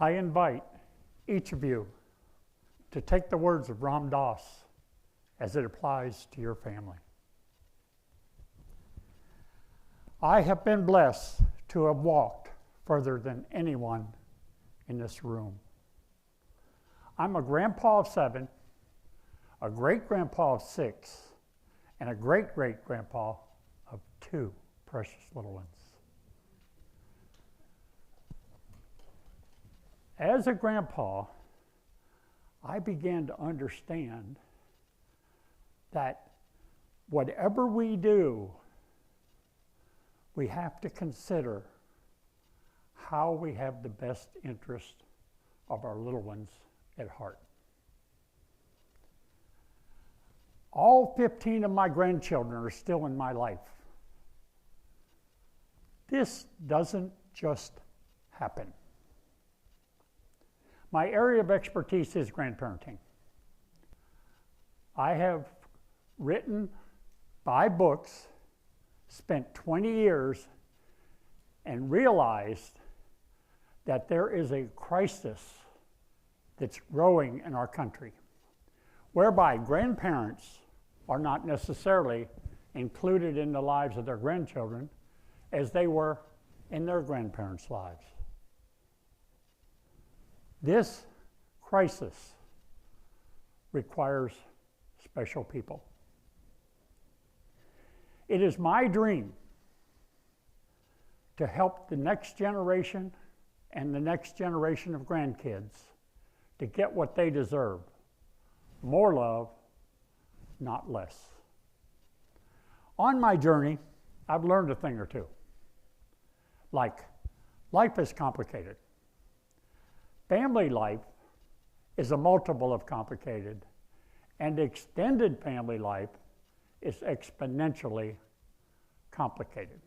I invite each of you to take the words of Ram Dass as it applies to your family. I have been blessed to have walked further than anyone in this room. I'm a grandpa of 7, a great-grandpa of 6, and a great-great-grandpa of 2 precious little ones. As a grandpa, I began to understand that whatever we do, we have to consider how we have the best interest of our little ones at heart. All 15 of my grandchildren are still in my life. This doesn't just happen. My area of expertise is grandparenting. I have written 5 books, spent 20 years, and realized that there is a crisis that's growing in our country, whereby grandparents are not necessarily included in the lives of their grandchildren as they were in their grandparents' lives. This crisis requires special people. It is my dream to help the next generation and the next generation of grandkids to get what they deserve. More love, not less. On my journey, I've learned a thing or two. Like, life is complicated. Family life is a multiple of complicated, and extended family life is exponentially complicated.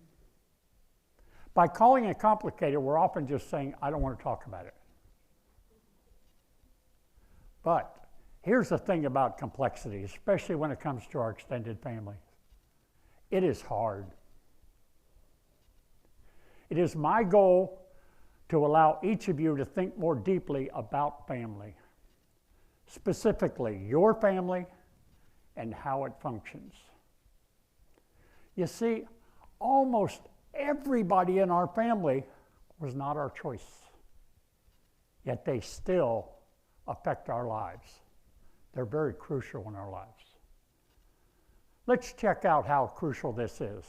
By calling it complicated, we're often just saying, I don't want to talk about it. But here's the thing about complexity, especially when it comes to our extended family. It is hard. It is my goal to allow each of you to think more deeply about family, specifically your family and how it functions. You see, almost everybody in our family was not our choice, yet they still affect our lives. They're very crucial in our lives. Let's check out how crucial this is.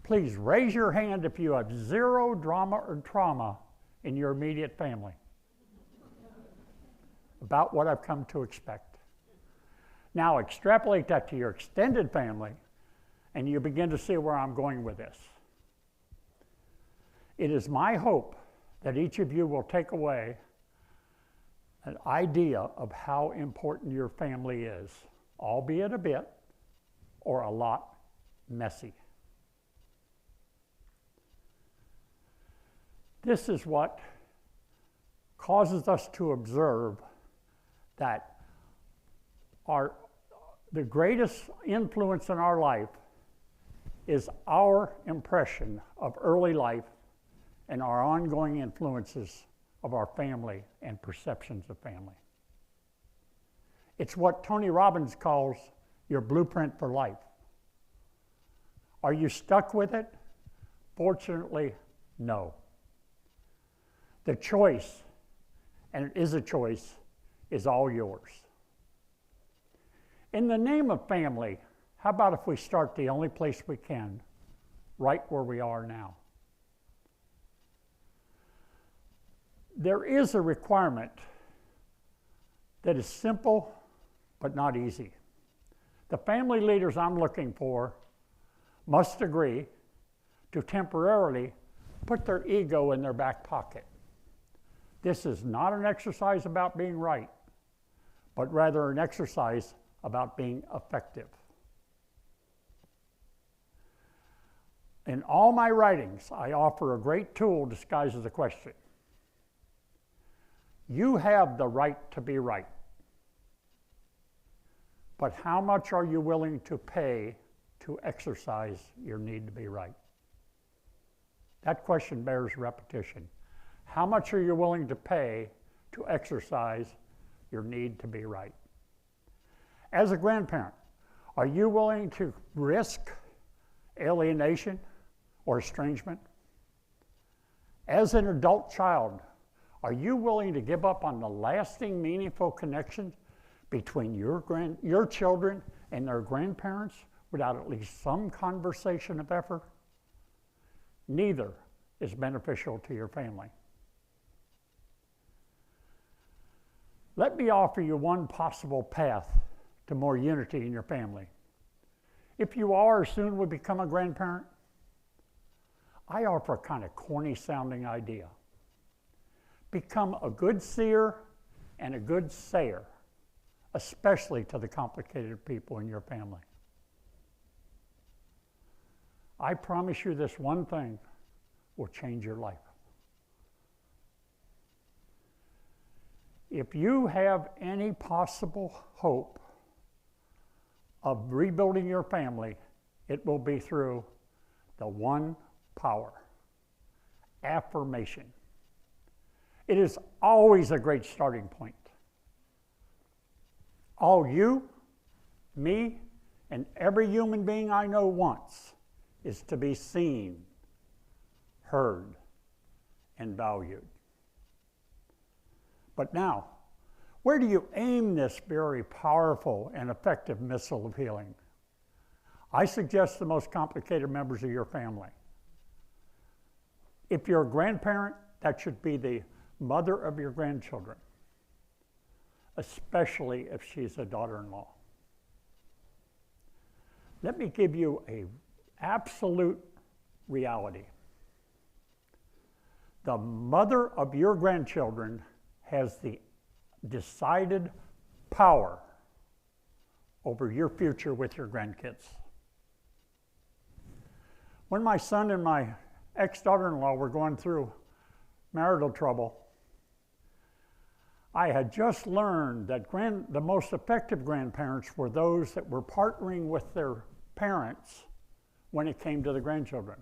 Please raise your hand if you have 0 drama or trauma in your immediate family. About what I've come to expect. Now extrapolate that to your extended family, and you begin to see where I'm going with this. It is my hope that each of you will take away an idea of how important your family is, albeit a bit or a lot messy. This is what causes us to observe that the greatest influence in our life is our impression of early life and our ongoing influences of our family and perceptions of family. It's what Tony Robbins calls your blueprint for life. Are you stuck with it? Fortunately, no. The choice, and it is a choice, is all yours. In the name of family, how about if we start the only place we can, right where we are now? There is a requirement that is simple but not easy. The family leaders I'm looking for must agree to temporarily put their ego in their back pocket. This is not an exercise about being right, but rather an exercise about being effective. In all my writings, I offer a great tool disguised as a question. You have the right to be right, but how much are you willing to pay to exercise your need to be right? That question bears repetition. How much are you willing to pay to exercise your need to be right? As a grandparent, are you willing to risk alienation or estrangement? As an adult child, are you willing to give up on the lasting, meaningful connection between your children and their grandparents without at least some conversation of effort? Neither is beneficial to your family. Let me offer you one possible path to more unity in your family. If you are or soon will become a grandparent, I offer a kind of corny sounding idea. Become a good seer and a good sayer, especially to the complicated people in your family. I promise you this one thing will change your life. If you have any possible hope of rebuilding your family, it will be through the one power, affirmation. It is always a great starting point. All you, me, and every human being I know wants is to be seen, heard, and valued. But now, where do you aim this very powerful and effective missile of healing? I suggest the most complicated members of your family. If you're a grandparent, that should be the mother of your grandchildren, especially if she's a daughter-in-law. Let me give you an absolute reality. The mother of your grandchildren has the decided power over your future with your grandkids. When my son and my ex-daughter-in-law were going through marital trouble, I had just learned that the most effective grandparents were those that were partnering with their parents when it came to the grandchildren.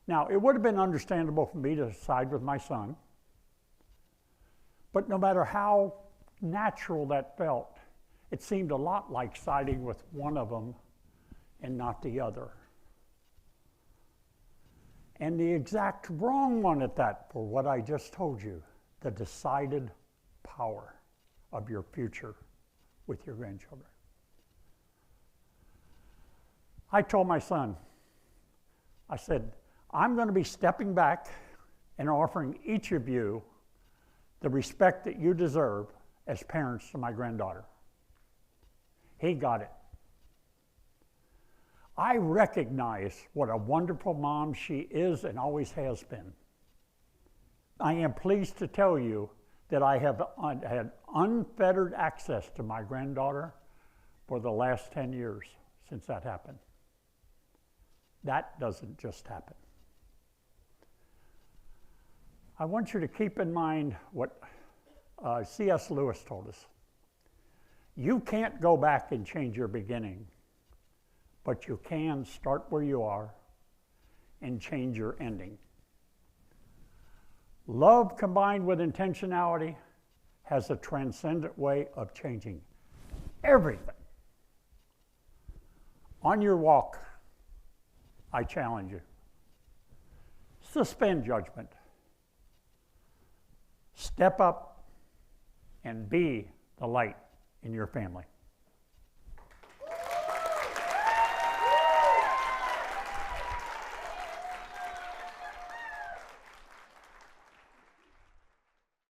Now, it would have been understandable for me to side with my son, but no matter how natural that felt, it seemed a lot like siding with one of them and not the other. And the exact wrong one at that for what I just told you, the decided power of your future with your grandchildren. I told my son, I said, I'm going to be stepping back and offering each of you the respect that you deserve as parents to my granddaughter. He got it. I recognize what a wonderful mom she is and always has been. I am pleased to tell you that I have had unfettered access to my granddaughter for the last 10 years since that happened. That doesn't just happen. I want you to keep in mind what C.S. Lewis told us. You can't go back and change your beginning, but you can start where you are and change your ending. Love combined with intentionality has a transcendent way of changing everything. On your walk, I challenge you. Suspend judgment. Step up and be the light in your family.